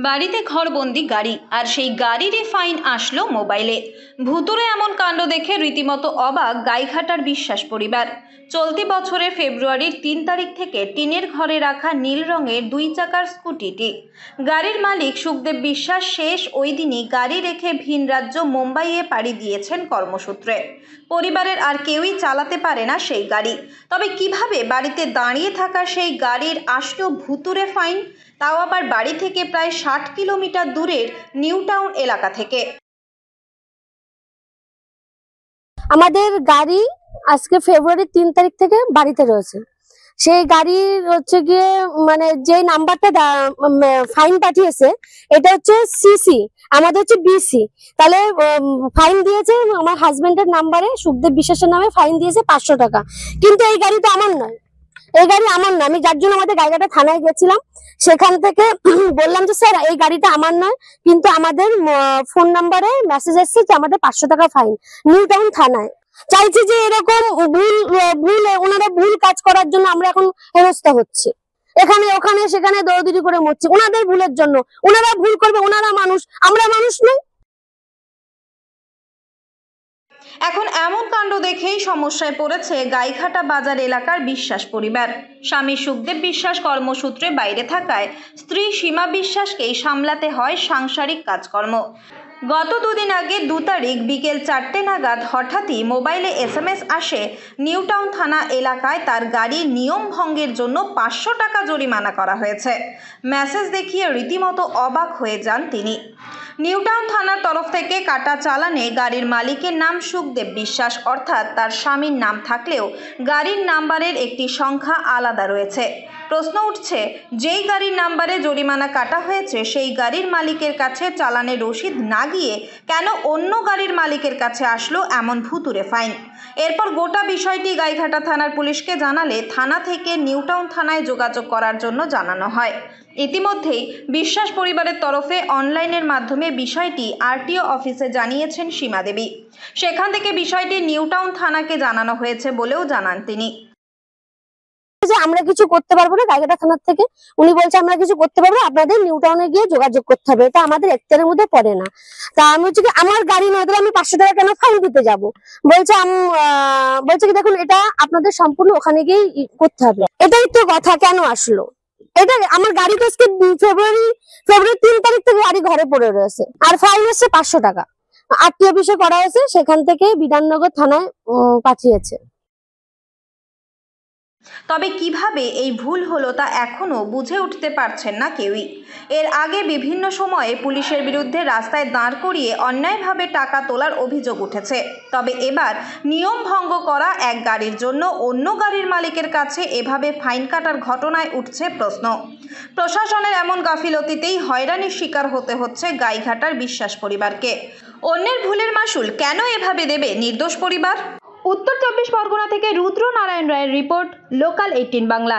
বাড়িতে ঘরবন্দি গাড়ি আর সেই গাড়িরই ফাইন আসলো মোবাইলে। ভুতুড়ে এমন কাণ্ড দেখে রীতিমতো অবাক গাইঘাটার বিশ্বাস পরিবার। চলতি বছরের ফেব্রুয়ারির ৩ তারিখ থেকে টিনের ঘরে রাখা নীল রঙের ২ চাকার স্কুটিটি গাড়ির মালিক সুখদেব বিশ্বাস শেষ ওই দিনই গাড়ি রেখে ভিন রাজ্য মুম্বাইয়ে পাড়ি দিয়েছেন কর্মসূত্রে। পরিবারের আর কেউই চালাতে পারে না সেই গাড়ি। তবে কিভাবে বাড়িতে দাঁড়িয়ে থাকা সেই গাড়ির আসলো ভুতুড়ে ফাইন, তাও আবার বাড়ি থেকে প্রায় ৬০ কিলোমিটার দূরের নিউ টাউন এলাকা থেকে। আমাদের গাড়ি আজকে ফেব্রুয়ারি ৩ তারিখ থেকে বাড়িতে রয়েছে। সেই গাড়ির হচ্ছে গিয়ে মানে যে নাম্বারটা ফাইন পাঠিয়েছে এটা হচ্ছে সিসি, আমাদের হচ্ছে বিসি। তাহলে ফাইন দিয়েছে আমার হাজবেন্ডের নাম্বারে, সুখদেব বিশ্বাসের নামে ফাইন দিয়েছে ৫০০ টাকা। কিন্তু এই গাড়ি তো আমার নয়, এই গাড়ি আমার না। আমি যার জন্য আমাদের গাইঘাটা থানায় গেছিলাম, সেখান থেকে বললাম যে স্যার এই গাড়িটা আমার নয়, কিন্তু আমাদের ফোন নাম্বারে মেসেজ এসেছে যে আমাদের ৫০০ টাকা ফাইন। নিউ টাউন থানায় চাইছি যে এরকম ভুল ওনারা ভুল কাজ করার জন্য আমরা এখন হেনস্থা হচ্ছে, এখানে ওখানে সেখানে দৌড়দৌড়ি করে মরছি ওনাদের ভুলের জন্য। ওনারা ভুল করবে, ওনারা মানুষ, আমরা মানুষ নই। এখন এমন কাণ্ড দেখেই সমস্যায় পড়েছে গাইঘাটা বাজার এলাকার বিশ্বাস পরিবার। স্বামী সুখদেব বিশ্বাস কর্মসূত্রে বাইরে থাকায় স্ত্রী সীমা বিশ্বাসকেই সামলাতে হয় সাংসারিক কাজকর্ম। গত ২ দিন আগে ২ তারিখ বিকেল ৪টে নাগাদ হঠাৎই মোবাইলে SMS আসে নিউ টাউন থানা এলাকায় তার গাড়ি নিয়ম ভঙ্গের জন্য ৫০০ টাকা জরিমানা করা হয়েছে। মেসেজ দেখিয়ে রীতিমতো অবাক হয়ে যান তিনি। নিউ টাউন থানার তরফ থেকে কাটা চালানে গাড়ির মালিকের নাম সুখদেব বিশ্বাস, অর্থাৎ তার স্বামীর নাম থাকলেও গাড়ির নাম্বারের একটি সংখ্যা আলাদা রয়েছে। প্রশ্ন উঠছে, যেই গাড়ির নাম্বারে জরিমানা কাটা হয়েছে সেই গাড়ির মালিকের কাছে চালানের রসিদ না গিয়ে কেন অন্য গাড়ির মালিকের কাছে আসলো এমন ভুতুড়ে ফাইন। এরপর গোটা বিষয়টি গাইঘাটা থানার পুলিশকে জানালে থানা থেকে নিউ টাউন থানায় যোগাযোগ করার জন্য জানানো হয়। ইতিমধ্যেই বিশ্বাস পরিবারের তরফে অনলাইনের মাধ্যমে বিষয়টি আরটিও অফিসে জানিয়েছেন সীমা দেবী। সেখান থেকে বিষয়টি নিউ টাউন থানাকে জানানো হয়েছে বলেও জানান তিনি। আমরা কিছু করতে পারবো না, গাইঘাটা থানার থেকে উনি বলছে আমরা কিছু করতে পারবো, আপনাদের নিউ টাউনে গিয়ে যোগাযোগ করতে হবে, এটা আমাদের এখতিয়ারের মধ্যে পড়ে না। তা আমি হচ্ছে কি আমার গাড়ি নয়, তাহলে আমি ৫০০ টাকা কেন ফাইন দিতে যাব? বলছে কি দেখুন এটা আপনাদের সম্পূর্ণ ওখানে গিয়ে করতে হবে। এটাই তো কথা, কেন আসলো এটা? আমার গাড়ি তো আজকে ফেব্রুয়ারি ৩ তারিখ থেকে গাড়ি ঘরে পড়ে রয়েছে, আর ফাইন এসছে ৫০০ টাকা। আরটিও অফিসে করা হয়েছে, সেখান থেকে বিধাননগর থানায় পাঠিয়েছে। তবে কিভাবে এই ভুল হলো তা এখনও বুঝে উঠতে পারছেন না কেউই। এর আগে বিভিন্ন সময়ে পুলিশের বিরুদ্ধে রাস্তায় দাঁড় করিয়ে অন্যায়ভাবে টাকা তোলার অভিযোগ উঠেছে। তবে এবার নিয়ম ভঙ্গ করা এক গাড়ির জন্য অন্য গাড়ির মালিকের কাছে এভাবে ফাইন কাটার ঘটনায় উঠছে প্রশ্ন। প্রশাসনের এমন গাফিলতিতেই হয়রানির শিকার হতে হচ্ছে গাইঘাটার বিশ্বাস পরিবারকে। অন্যের ভুলের মাসুল কেন এভাবে দেবে নির্দোষ পরিবার? উত্তর ২৪ পরগনা থেকে রুদ্র নারায়ণ রায়ের রিপোর্ট, লোকাল ১৮ বাংলা।